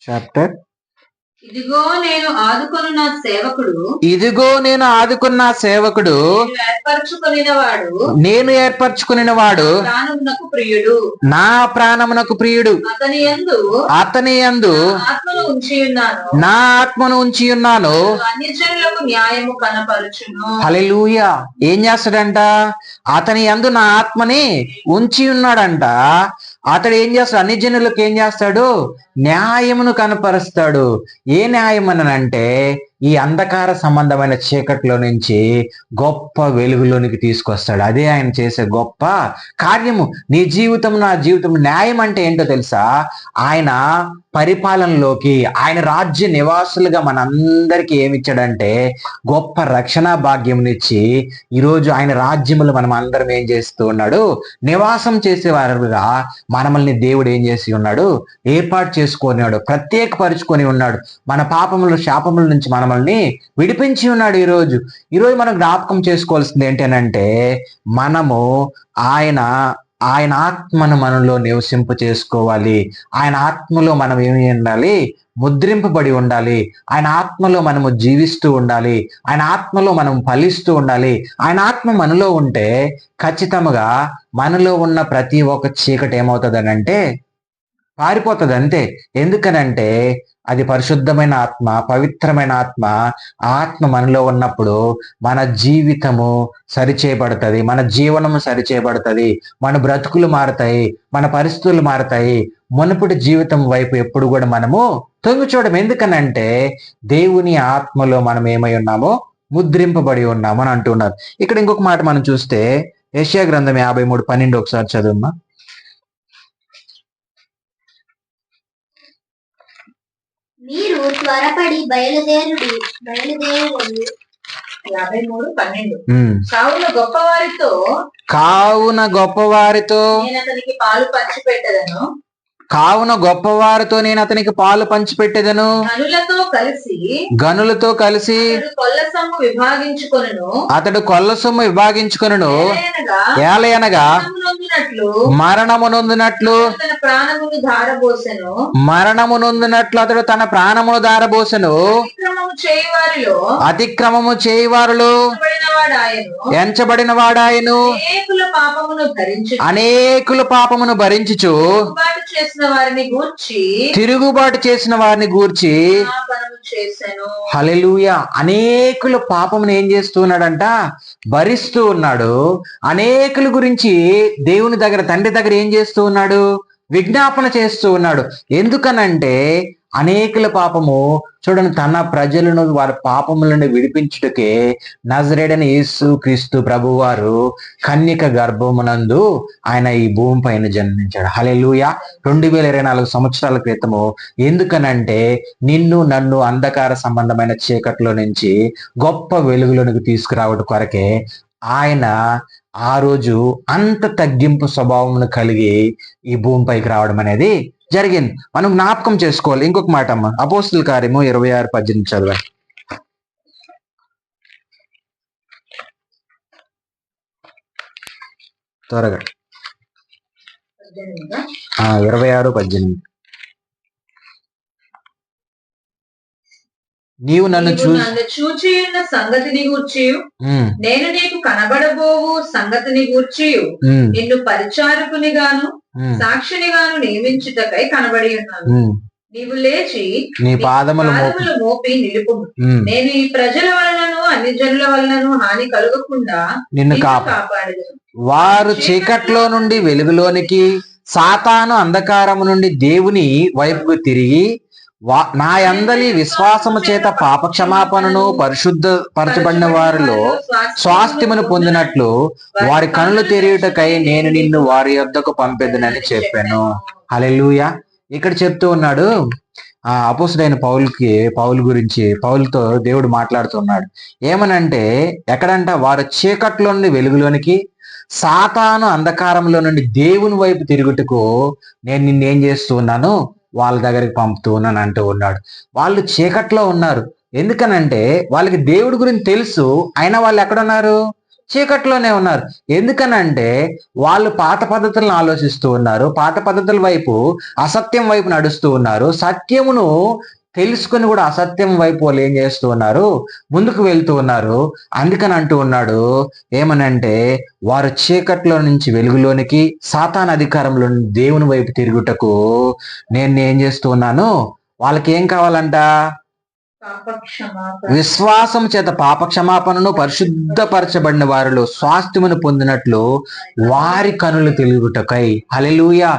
Chapter ఇదిగో నేను ఆదుకొనున్న సేవకుడు నేను ఏర్పరచుకునిన వాడు ప్రాణమునకు ప్రియుడు నా ప్రాణమునకు ప్రియుడు అతని యందు నా ఆత్మను ఉంచి ఉన్నాను అన్యజనులకు న్యాయము కనపరచును. హల్లెలూయా. ఏం చేస్తాడంట? అతని యందు నా ఆత్మని ఉంచి ఉన్నాడంట. అతడు ఏం చేస్తాడు? అన్ని జనులకు ఏం చేస్తాడు? న్యాయమును కనపరుస్తాడు. ఏ న్యాయం అనంటే ఈ అంధకార సంబంధమైన చీకట్లో నుంచి గొప్ప వెలుగులోనికి తీసుకొస్తాడు. అదే ఆయన చేసే గొప్ప కార్యము. నీ జీవితం నా జీవితం. న్యాయం అంటే ఏంటో తెలుసా? ఆయన పరిపాలనలోకి, ఆయన రాజ్య నివాసులుగా మనందరికీ ఏమిచ్చాడంటే గొప్ప రక్షణ భాగ్యమునిచ్చి ఈరోజు ఆయన రాజ్యములు మనం అందరం ఏం చేస్తూ ఉన్నాడు? నివాసం చేసేవారుగా మనల్ని దేవుడు ఏం చేసి ఉన్నాడు? ఏర్పాటు చేసుకొని ప్రత్యేకపరుచుకొని ఉన్నాడు. మన పాపములు శాపముల నుంచి మనల్ని విడిపించి ఉన్నాడు. ఈరోజు మనం జ్ఞాపకం చేసుకోవాల్సింది ఏంటంటే మనము ఆయన ఆత్మను మనలో నివసింప చేసుకోవాలి. ఆయన ఆత్మలో మనం ఏమి ఉండాలి? ముద్రింపబడి ఉండాలి. ఆయన ఆత్మలో మనము జీవిస్తూ ఉండాలి. ఆయన ఆత్మలో మనం ఫలిస్తూ ఉండాలి. ఆయన ఆత్మ మనలో ఉంటే ఖచ్చితంగా మనలో ఉన్న ప్రతి ఒక్క చీకటి ఏమవుతుందనంటే పారిపోతుంది అంతే. ఎందుకనంటే అది పరిశుద్ధమైన ఆత్మ, పవిత్రమైన ఆత్మ. ఆత్మ మనలో ఉన్నప్పుడు మన జీవితము సరిచేయబడుతుంది, మన జీవనము సరిచేయబడుతుంది, మన బ్రతుకులు మారుతాయి, మన పరిస్థితులు మారుతాయి. మునుపటి జీవితం వైపు ఎప్పుడు కూడా మనము తొంగి చూడం. ఎందుకనంటే దేవుని ఆత్మలో మనం ఏమై ఉన్నామో ముద్రింపబడి ఉన్నాము అని అంటున్నారు. ఇక్కడ ఇంకొక మాట మనం చూస్తే యెషయా గ్రంథం 53:12 ఒకసారి చదువుమా. మీరు త్వరపడి బయలుదేరుడి 53:12. కావున గొప్పవారితో నేను అతనికి పాలు పంచిపెట్టెదను. గనులతో కలిసి అతడు కొల్ల సొమ్ము విభాగించుకొనును. ఏలయనగా మరణమునొందినట్లు అతడు తన ప్రాణమును ధారబోసెను. అతిక్రమము చేయువారిలో ఎంచబడిన వాడాయను. అనేకుల పాపమును భరించుచు తిరుగుబాటు చేసిన వారిని గూర్చి హల్లెలూయా. అనేకుల పాపమును ఏం చేస్తూ ఉన్నాడంట? భరిస్తూ ఉన్నాడు. అనేకుల గురించి దేవుని దగ్గర, తండ్రి దగ్గర ఏం చేస్తూ ఉన్నాడు? విజ్ఞాపన చేస్తూ ఉన్నాడు. ఎందుకనంటే అనేకుల పాపము చూడండి, తన ప్రజలను వారి పాపముల నుండి విడిపించుటకే నజరేడైన యేసు క్రీస్తు ప్రభువారు కన్యక గర్భమునందు ఆయన ఈ భూమి పైన జన్మించాడు. హల్లెలూయా. 2024 సంవత్సరాల క్రితము. ఎందుకనంటే నిన్ను నన్ను అంధకార సంబంధమైన చీకట్లో నుంచి గొప్ప వెలుగులోనికి తీసుకురావడం కొరకే ఆయన ఆ రోజు అంత తగ్గింపు స్వభావమును కలిగి ఈ భూమిపైకి రావడం అనేది జరిగింది. మనం జ్ఞాపకం చేసుకోవాలి. ఇంకొక మాట అమ్మ, అపోస్తుల కార్యము 26:18 చదవండి త్వరగా. 26:18. నీవు నన్ను చూచి ఉన్న సంగతిని గూర్చి, నేను నీకు కనబడబోవు సంగతిని గూర్చి నిన్ను పరిచారకుని గాను సాక్షిని గాను నియమించుటకై కనబడి ఉన్నాను. నీవు లేచి నీ పాదములు మోపి నిలుపు. నేను ఈ ప్రజల వలనను అన్ని జనుల వలనను హాని కలుగకుండా నిన్ను కాపాడేది. వారు చీకట్లో నుండి వెలుగులోనికి, సాతాను అంధకారము నుండి దేవుని వైపుకు తిరిగి నా యందలి విశ్వాసము చేత పాప క్షమాపణను పరిశుద్ధపరచబడిన వారిలో స్వాస్థ్యమును పొందినట్లు వారి కనులు తెరియుటకై నేను నిన్ను వారి యొద్దకు పంపెదనని చెప్పాను. హల్లెలూయా. ఇక్కడ చెప్తూ ఉన్నాడు అపోస్తుడైన పౌలు గురించి. పౌలుతో దేవుడు మాట్లాడుతున్నాడు. ఏమనంటే ఎక్కడంట? వారు చీకట్లో నుండి వెలుగులోనికి, సాతాను అంధకారంలో నుండి దేవుని వైపు తిరుగుటకు నేను నిన్నేం చేస్తూ ఉన్నాను? వాళ్ళ దగ్గరికి పంపుతూ ఉన్నాను అంటూ ఉన్నాడు. వాళ్ళు చీకట్లో ఉన్నారు. ఎందుకనంటే వాళ్ళకి దేవుడి గురించి తెలుసు, అయినా వాళ్ళు ఎక్కడున్నారు? చీకట్లోనే ఉన్నారు. ఎందుకనంటే వాళ్ళు పాత పద్ధతులను ఆలోచిస్తూ ఉన్నారు, పాత పద్ధతుల వైపు, అసత్యం వైపు నడుస్తూ ఉన్నారు. సత్యమును తెలుసుకుని కూడా అసత్యం వైపు వాళ్ళు ఏం చేస్తూ ఉన్నారు, ముందుకు వెళ్తూ ఉన్నారు. అందుకని అంటూ ఉన్నాడు ఏమనంటే, వారు చీకట్లో నుంచి వెలుగులోనికి, సాతాను అధికారంలో నుండి దేవుని వైపు తిరుగుటకు నేను ఏం చేస్తూ ఉన్నాను. వాళ్ళకి ఏం కావాలంట? విశ్వాసం చేత పాప క్షమాపణను, పరిశుద్ధపరచబడిన వారిలో స్వాస్థ్యమును పొందినట్లు వారి కనులు తెలుగుటకై. హల్లెలూయా.